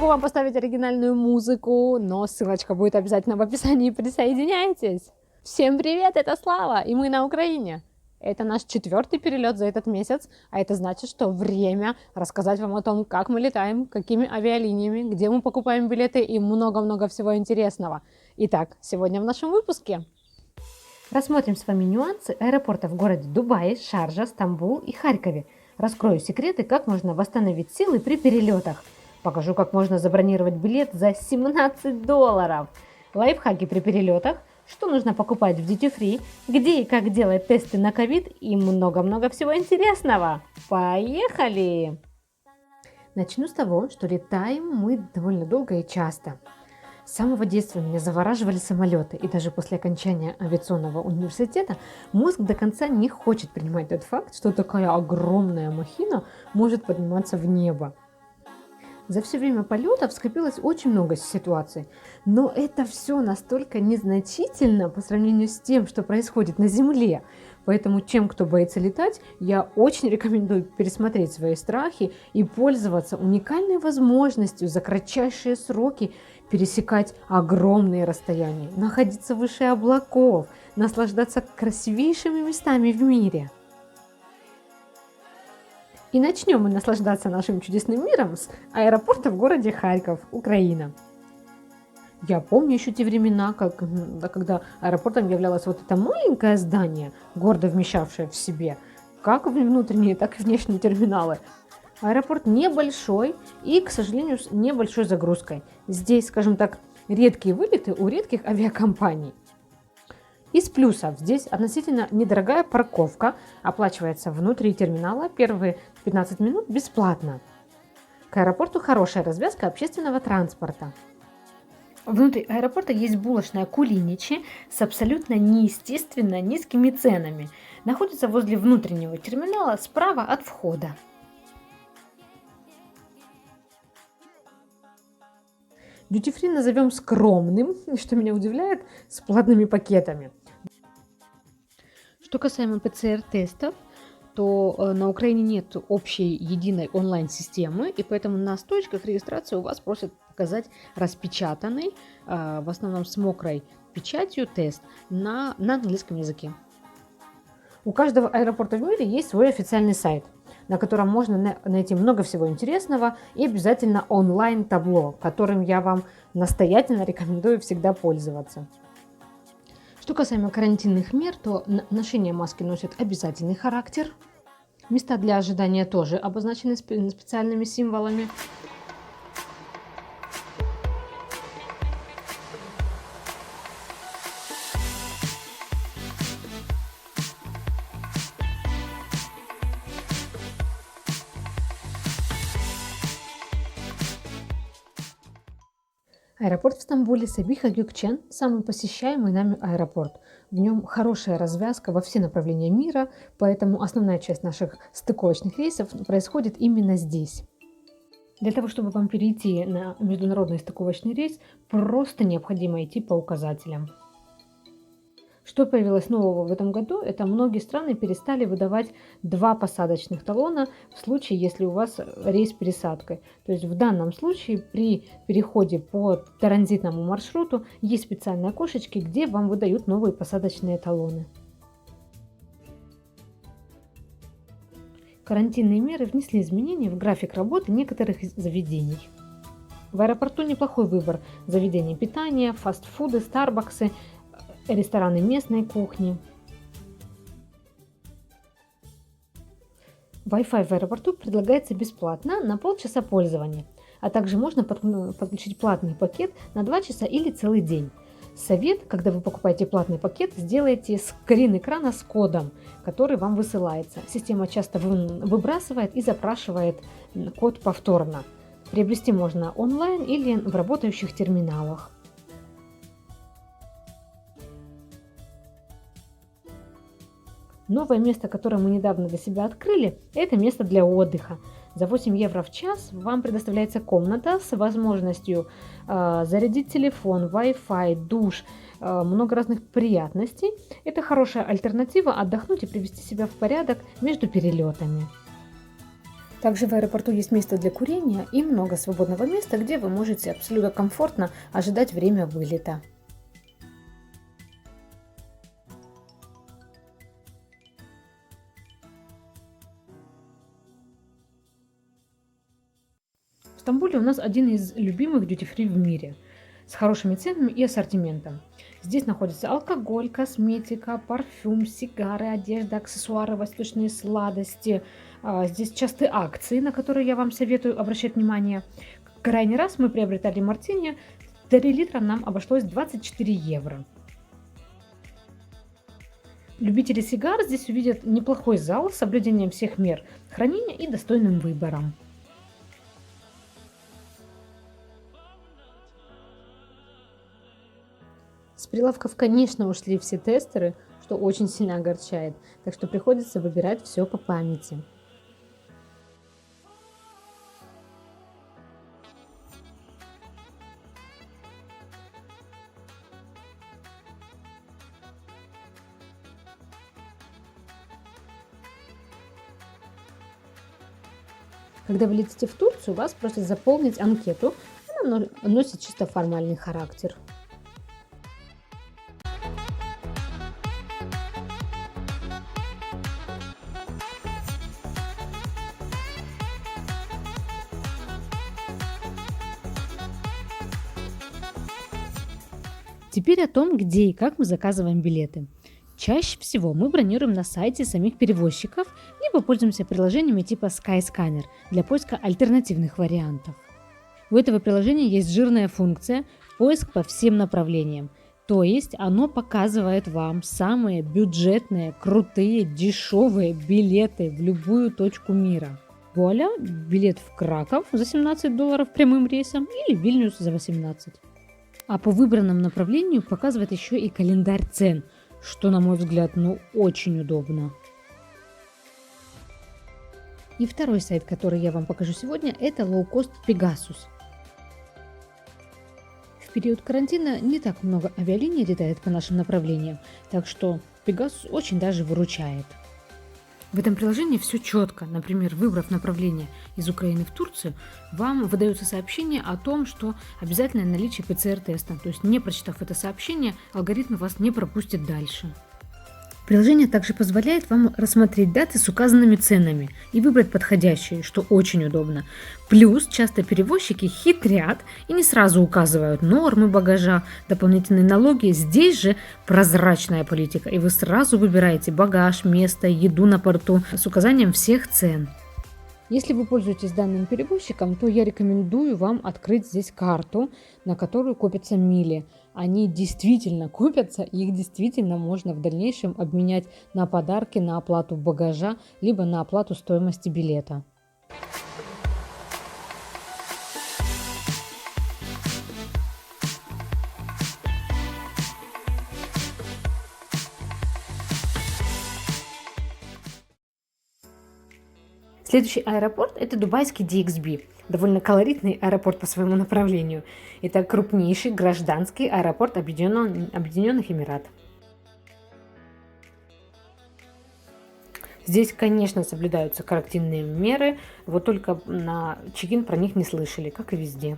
могу вам поставить оригинальную музыку, но ссылочка будет обязательно в описании, присоединяйтесь. Всем привет, это Слава, и мы на Украине. Это наш 4-й перелет за этот месяц, а это значит, что время рассказать вам о том, как мы летаем, какими авиалиниями, где мы покупаем билеты и много-много всего интересного. Итак, сегодня в нашем выпуске рассмотрим с вами нюансы аэропортов в городе Дубае, Шарджа, Стамбул и Харькове. Раскрою секреты, как можно восстановить силы при перелетах. Покажу, как можно забронировать билет за $17. Лайфхаки при перелетах, что нужно покупать в Duty Free, где и как делать тесты на ковид и много-много всего интересного. Поехали! Начну с того, что летаем мы довольно долго и часто. С самого детства меня завораживали самолеты, и даже после окончания авиационного университета мозг до конца не хочет принимать тот факт, что такая огромная махина может подниматься в небо. За все время полетов скопилось очень много ситуаций, но это все настолько незначительно по сравнению с тем, что происходит на Земле. Поэтому тем, кто боится летать, я очень рекомендую пересмотреть свои страхи и пользоваться уникальной возможностью за кратчайшие сроки пересекать огромные расстояния, находиться выше облаков, наслаждаться красивейшими местами в мире. И начнем мы наслаждаться нашим чудесным миром с аэропорта в городе Харьков, Украина. Я помню еще те времена, когда аэропортом являлось вот это маленькое здание, гордо вмещавшее в себе как внутренние, так и внешние терминалы. Аэропорт небольшой и, к сожалению, с небольшой загрузкой. Здесь, скажем так, редкие вылеты у редких авиакомпаний. Из плюсов здесь относительно недорогая парковка, оплачивается внутри терминала первые 15 минут бесплатно. К аэропорту хорошая развязка общественного транспорта. Внутри аэропорта есть булочная Кулиничи с абсолютно неестественно низкими ценами. Находится возле внутреннего терминала справа от входа. Duty Free назовем скромным, что меня удивляет, с платными пакетами. Что касаемо ПЦР-тестов, то на Украине нет общей единой онлайн-системы, и поэтому на стоечках регистрации у вас просят показать распечатанный, в основном с мокрой печатью, тест на английском языке. У каждого аэропорта в мире есть свой официальный сайт, на котором можно найти много всего интересного и обязательно онлайн-табло, которым я вам настоятельно рекомендую всегда пользоваться. Что касаемо карантинных мер, то ношение маски носит обязательный характер. Места для ожидания тоже обозначены специальными символами. Аэропорт в Стамбуле Сабиха Гөкчен – самый посещаемый нами аэропорт. В нем хорошая развязка во все направления мира, поэтому основная часть наших стыковочных рейсов происходит именно здесь. Для того, чтобы вам перейти на международный стыковочный рейс, просто необходимо идти по указателям. Что появилось нового в этом году, это многие страны перестали выдавать 2 посадочных талона в случае, если у вас рейс с пересадкой. То есть в данном случае при переходе по транзитному маршруту есть специальные окошечки, где вам выдают новые посадочные талоны. Карантинные меры внесли изменения в график работы некоторых заведений. В аэропорту неплохой выбор заведений питания, фастфуды, старбаксы, рестораны местной кухни. Wi-Fi в аэропорту предлагается бесплатно на полчаса пользования, а также можно подключить платный пакет на 2 часа или целый день. Совет, когда вы покупаете платный пакет, сделайте скрин экрана с кодом, который вам высылается. Система часто выбрасывает и запрашивает код повторно. Приобрести можно онлайн или в работающих терминалах. Новое место, которое мы недавно для себя открыли, это место для отдыха. За 8 евро в час вам предоставляется комната с возможностью зарядить телефон, Wi-Fi, душ, много разных приятностей. Это хорошая альтернатива отдохнуть и привести себя в порядок между перелетами. Также в аэропорту есть место для курения и много свободного места, где вы можете абсолютно комфортно ожидать время вылета. В Стамбуле у нас один из любимых дьюти-фри в мире с хорошими ценами и ассортиментом. Здесь находится алкоголь, косметика, парфюм, сигары, одежда, аксессуары, восточные сладости. Здесь частые акции, на которые я вам советую обращать внимание. Крайний раз мы приобретали мартини, 3 литра нам обошлось 24 евро. Любители сигар здесь увидят неплохой зал с соблюдением всех мер хранения и достойным выбором. С прилавков, конечно, ушли все тестеры, что очень сильно огорчает, так что приходится выбирать все по памяти. Когда вы летите в Турцию, вас просят заполнить анкету, она носит чисто формальный характер. Теперь о том, где и как мы заказываем билеты. Чаще всего мы бронируем на сайте самих перевозчиков, либо пользуемся приложениями типа Skyscanner для поиска альтернативных вариантов. У этого приложения есть жирная функция «Поиск по всем направлениям», то есть оно показывает вам самые бюджетные, крутые, дешевые билеты в любую точку мира. Вуаля, билет в Краков за $17 прямым рейсом или в Вильнюс за 18. А по выбранному направлению показывает еще и календарь цен, что, на мой взгляд, очень удобно. И второй сайт, который я вам покажу сегодня, это Low-Cost Pegasus. В период карантина не так много авиалиний летает по нашим направлениям, так что Pegasus очень даже выручает. В этом приложении все четко. Например, выбрав направление из Украины в Турцию, вам выдается сообщение о том, что обязательное наличие ПЦР-теста. То есть, не прочитав это сообщение, алгоритм вас не пропустит дальше. Приложение также позволяет вам рассмотреть даты с указанными ценами и выбрать подходящие, что очень удобно. Плюс часто перевозчики хитрят и не сразу указывают нормы багажа, дополнительные налоги. Здесь же прозрачная политика, и вы сразу выбираете багаж, место, еду на борту с указанием всех цен. Если вы пользуетесь данным перевозчиком, то я рекомендую вам открыть здесь карту, на которую копятся мили. Они действительно копятся, и их действительно можно в дальнейшем обменять на подарки, на оплату багажа, либо на оплату стоимости билета. Следующий аэропорт – это дубайский DXB, довольно колоритный аэропорт по своему направлению. Это крупнейший гражданский аэропорт Объединенных Эмиратов. Здесь, конечно, соблюдаются карантинные меры, вот только на чек-ин про них не слышали, как и везде.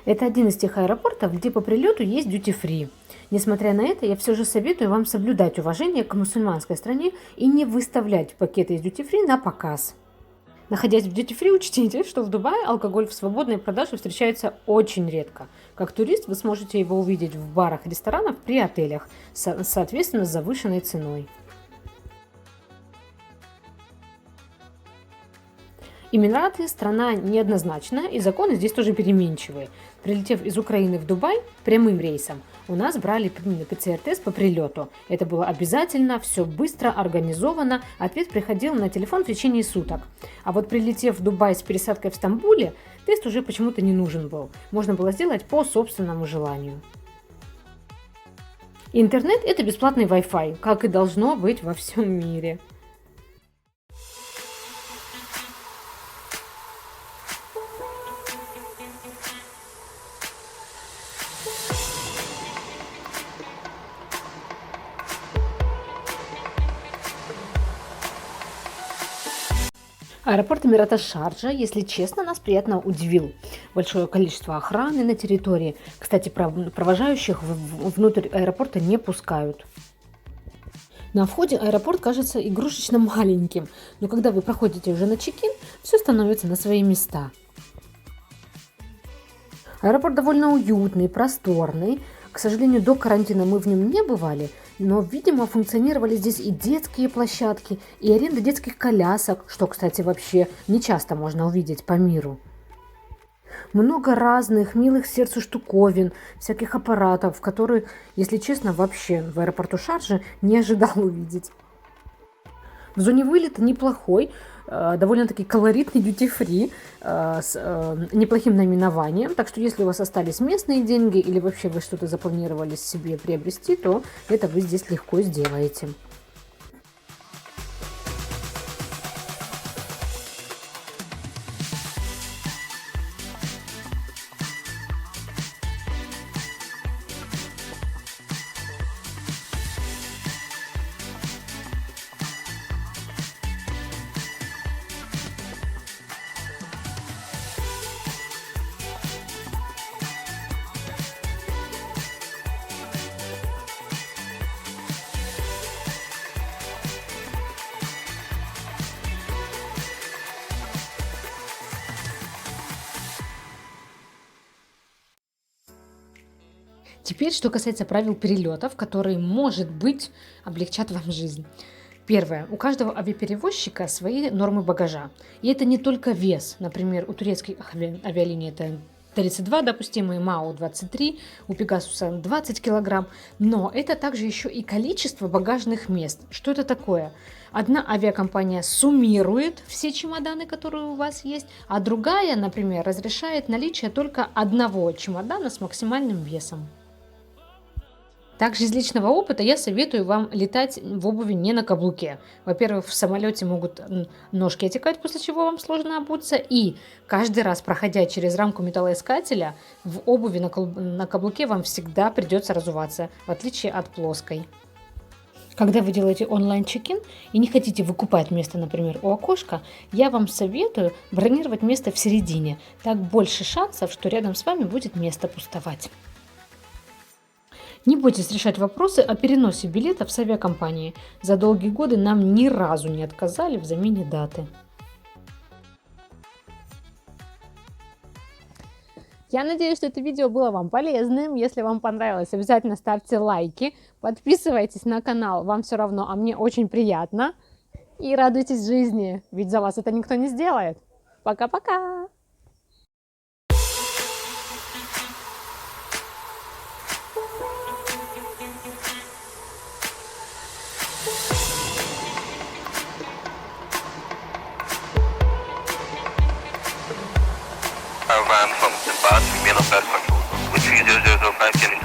Это один из тех аэропортов, где по прилету есть duty-free. Несмотря на это, я все же советую вам соблюдать уважение к мусульманской стране и не выставлять пакеты из duty-free на показ. Находясь в duty-free, учтите, что в Дубае алкоголь в свободной продаже встречается очень редко. Как турист вы сможете его увидеть в барах и ресторанах при отелях, соответственно, с завышенной ценой. Эмираты – страна неоднозначная, и законы здесь тоже переменчивые. Прилетев из Украины в Дубай прямым рейсом, у нас брали ПЦР-тест по прилету. Это было обязательно, все быстро, организовано, ответ приходил на телефон в течение суток. А вот прилетев в Дубай с пересадкой в Стамбуле, тест уже почему-то не нужен был. Можно было сделать по собственному желанию. Интернет – это бесплатный Wi-Fi, как и должно быть во всем мире. Аэропорт Эмирата Шарджа, если честно, нас приятно удивил. Большое количество охраны на территории. Кстати, провожающих внутрь аэропорта не пускают. На входе аэропорт кажется игрушечно маленьким, но когда вы проходите уже на чек-ин, все становится на свои места. Аэропорт довольно уютный, просторный. К сожалению, до карантина мы в нем не бывали, но, видимо, функционировали здесь и детские площадки, и аренда детских колясок, что, кстати, вообще не часто можно увидеть по миру. Много разных милых сердцу штуковин, всяких аппаратов, которые, если честно, вообще в аэропорту Шарджи не ожидал увидеть. В зоне вылета неплохой, довольно-таки колоритный duty-free с неплохим наименованием. Так что если у вас остались местные деньги или вообще вы что-то запланировали себе приобрести, то это вы здесь легко сделаете. Теперь, что касается правил перелетов, которые, может быть, облегчат вам жизнь. Первое. У каждого авиаперевозчика свои нормы багажа. И это не только вес. Например, у турецких авиалиний это 32 допустимые, МАУ 23, у Пегасуса 20 килограмм. Но это также еще и количество багажных мест. Что это такое? Одна авиакомпания суммирует все чемоданы, которые у вас есть, а другая, например, разрешает наличие только одного чемодана с максимальным весом. Также из личного опыта я советую вам летать в обуви не на каблуке. Во-первых, в самолете могут ножки отекать, после чего вам сложно обуться. И каждый раз, проходя через рамку металлоискателя, в обуви на каблуке вам всегда придется разуваться, в отличие от плоской. Когда вы делаете онлайн-чекин и не хотите выкупать место, например, у окошка, я вам советую бронировать место в середине. Так больше шансов, что рядом с вами будет место пустовать. Не бойтесь решать вопросы о переносе билетов с авиакомпании. За долгие годы нам ни разу не отказали в замене даты. Я надеюсь, что это видео было вам полезным. Если вам понравилось, обязательно ставьте лайки, подписывайтесь на канал, вам все равно, а мне очень приятно. И радуйтесь жизни, ведь за вас это никто не сделает. Пока-пока! Ran from Zimbabwe, mail of that control. With 3005, can